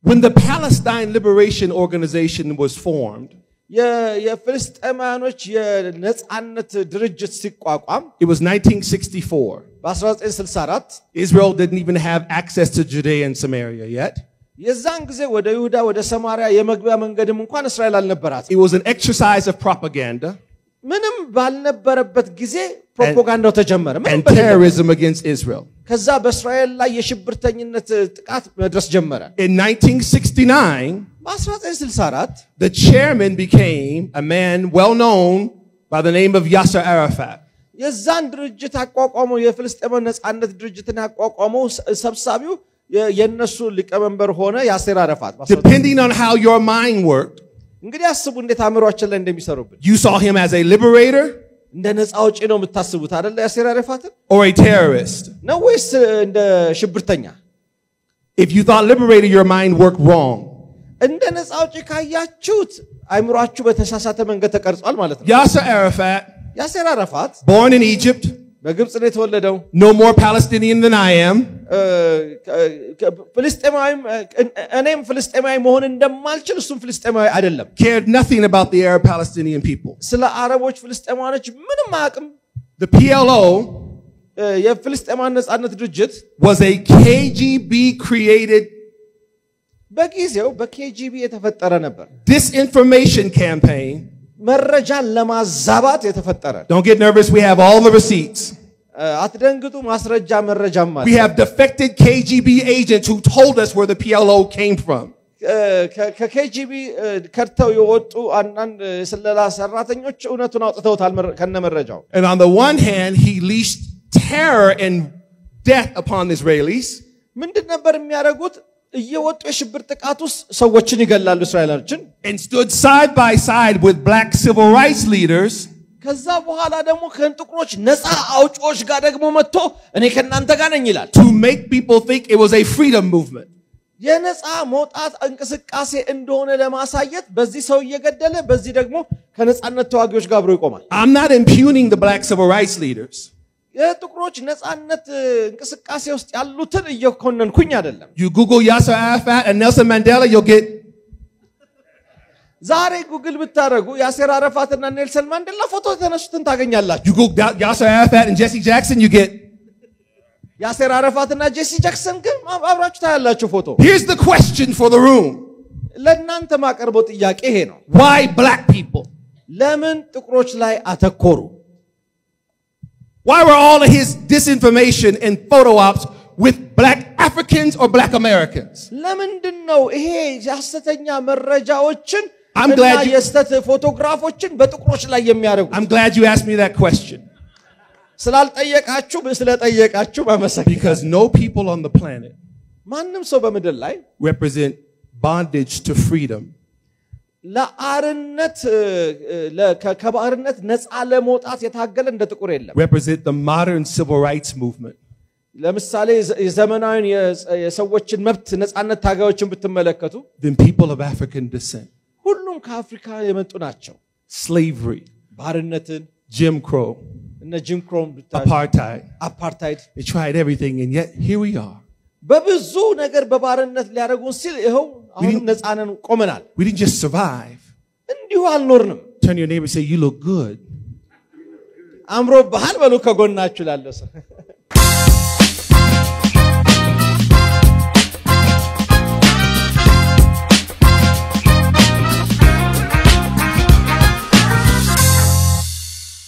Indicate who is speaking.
Speaker 1: When the Palestine Liberation Organization was formed,
Speaker 2: የፍልስጤማውያኖች የነጻነት ድርጅት ሲቋቋም
Speaker 1: it was 1964.
Speaker 2: በ1964
Speaker 1: Israel didn't even have access to Judea and Samaria yet.
Speaker 2: የዛን ጊዜ ወደ ይሁዳ ወደ ሰማሪያ የመግቢያ መንገድም እንኳን እስራኤል አልነበራት
Speaker 1: It was an exercise of propaganda
Speaker 2: ምንም ባልነበረበት ጊዜ ፕሮፓጋንዳው ተጀመረ
Speaker 1: and terrorism against Israel.
Speaker 2: ከዛ በእስራኤል ላይ የሽብርተኝነት ጥቃት መድረስ ጀመረ
Speaker 1: In 1969,
Speaker 2: በ1964
Speaker 1: the chairman became a man well known by the name of Yasser Arafat.
Speaker 2: የዛን ድርጅት አቋቋመው የፍልስጤም ነጻነት ድርጅትን አቋቋመው ሰብሳቢው የነሱ ሊቀመንበር ሆነ ያሴር አረፋት
Speaker 1: Depending on how your mind worked,
Speaker 2: እንግዲህ አስቡ እንዴት አእምሮአችን ላይ እንደሚሰሩብን
Speaker 1: you saw him as a liberator
Speaker 2: እንደ ነፃ አውጪ ነው የምታስቡት አይደል ያሴር አረፋት
Speaker 1: or a terrorist.
Speaker 2: ነው ወይስ እንደ ሽብርተኛ
Speaker 1: If you thought liberator, your mind worked wrong.
Speaker 2: እንደ ነፃ አውጪ ካያችሁት አእምሮአችሁ በተሳሳተ መንገድ ተቀርጿል ማለት ነው
Speaker 1: Yasser Arafat,
Speaker 2: ያሴር አረፋት
Speaker 1: born in Egypt,
Speaker 2: በግብጽ ነው የተወለደው
Speaker 1: no more Palestinian than I am.
Speaker 2: ፍልስጤማዊም እኔም ፍልስጤማዊ መሆን እንደማልችል እሱም ፍልስጤማዊ አይደለም
Speaker 1: Cared nothing about the Arab Palestinian people.
Speaker 2: ስለ አረቦች ፍልስጤማውያኖች ምንም አያውቅም
Speaker 1: The PLO
Speaker 2: የፍልስጤማን ነጻነት ድርጅት
Speaker 1: was a KGB created
Speaker 2: በጊዜው በኬጂቢ የተፈጠረ ነበር
Speaker 1: disinformation campaign.
Speaker 2: መረጃን ለማዛባት የተፈጠረ
Speaker 1: Don't get nervous, we have all the receipts.
Speaker 2: አትደንግጡ ማስረጃ መረጃም ማለት
Speaker 1: We have defected KGB agents who told us where the PLO came from.
Speaker 2: ከኬጂቢ ከርተው የወጡ አንድ ስለላ ሰራተኞች እውነቱን አውጥተውታል ከነመረጃው
Speaker 1: And on the one hand, he leashed terror and death upon the Israelis.
Speaker 2: ምንድን ነበር የሚያደርጉት እየወጡ የሽብር ጥቃት ውስጥ ሰዎችን ይገላሉ እስራኤላውያን
Speaker 1: And stood side by side with black civil rights leaders.
Speaker 2: ከዛ በኋላ ደግሞ ከጥቁሮች ነፃ አውጪዎች ጋር ደግሞ መጥቶ እኔ ከናንተ ጋር ነኝ ይላል
Speaker 1: To make people think it was a freedom movement.
Speaker 2: የነፃ መውጣት እንቅስቃሴ እንደሆነ ለማሳየት በዚህ ሰው እየገደለ በዚህ ደግሞ ከነፃነት ተዋጊዎች ጋር አብሮ ይቆማል
Speaker 1: I'm not impugning the black civil rights leaders.
Speaker 2: የጥቁሮች ነፃነት እንቅስቃሴ ውስጥ ያሉትን እየኮነንኩኝ አይደለም
Speaker 1: You Google Yasser Arafat and Nelson Mandela, you'll get
Speaker 2: ዛሬ ጉግል ብታረጉ ያሴር አረፋትና ኔልሰን ማንዴላ ፎቶ ተነሱትን ታገኛላችሁ
Speaker 1: You Google Yasser Arafat and Jesse Jackson, you get
Speaker 2: ያሴር አረፋትና ጄሲ ጃክሰን ግን አብራችሁ ታያላችሁ ፎቶ
Speaker 1: Here's the question for the room.
Speaker 2: ለእናንተ ማቀርበው ጥያቄ ይሄ ነው
Speaker 1: Why black people?
Speaker 2: ለምን ጥቁሮች ላይ አተኮሩ
Speaker 1: Why were all of his disinformation and photo ops with black Africans or black Americans?
Speaker 2: ለምንድነው ይሄ ያስተኛ መረጃዎችን
Speaker 1: I'm glad you-
Speaker 2: የስተት ፎቶግራፎችን በጥቁሮች ላይ የሚያደርጉ
Speaker 1: I'm glad you asked me that question.
Speaker 2: ስላልጠየቃችሁ ስለጠየቃችሁ ማመሰግናለሁ
Speaker 1: Because no people on the planet
Speaker 2: ማንንም ሰው በመድር ላይ
Speaker 1: represent bondage to freedom.
Speaker 2: ለአርነት ከባርነት ነፃ ለመውጣት የታገለ እንደ ጥቁር የለም
Speaker 1: Represent the modern civil rights movement.
Speaker 2: ለምሳሌ የዘመናዊን የሰዎችን መብት ነፃነት ታጋዮችን ብትመለከቱ
Speaker 1: Then people of African descent.
Speaker 2: ሁሉም ከአፍሪካ የመጡ ናቸው
Speaker 1: Slavery,
Speaker 2: ባርነትን
Speaker 1: Jim Crow,
Speaker 2: እነ ጂም ክሮም
Speaker 1: apartheid.
Speaker 2: አፓርታይድ
Speaker 1: They tried everything and yet here we are.
Speaker 2: በብዙ ነገር በባርነት ሊያደርጉን ሲል ይሄው አሁን ነፃነን ቆመናል
Speaker 1: We didn't just survive.
Speaker 2: እንዲሁ አልኖርንም
Speaker 1: Turn to your neighbor and say, you look good.
Speaker 2: አምሮ ባህል በሉ ከጎናችሁ ላለሰ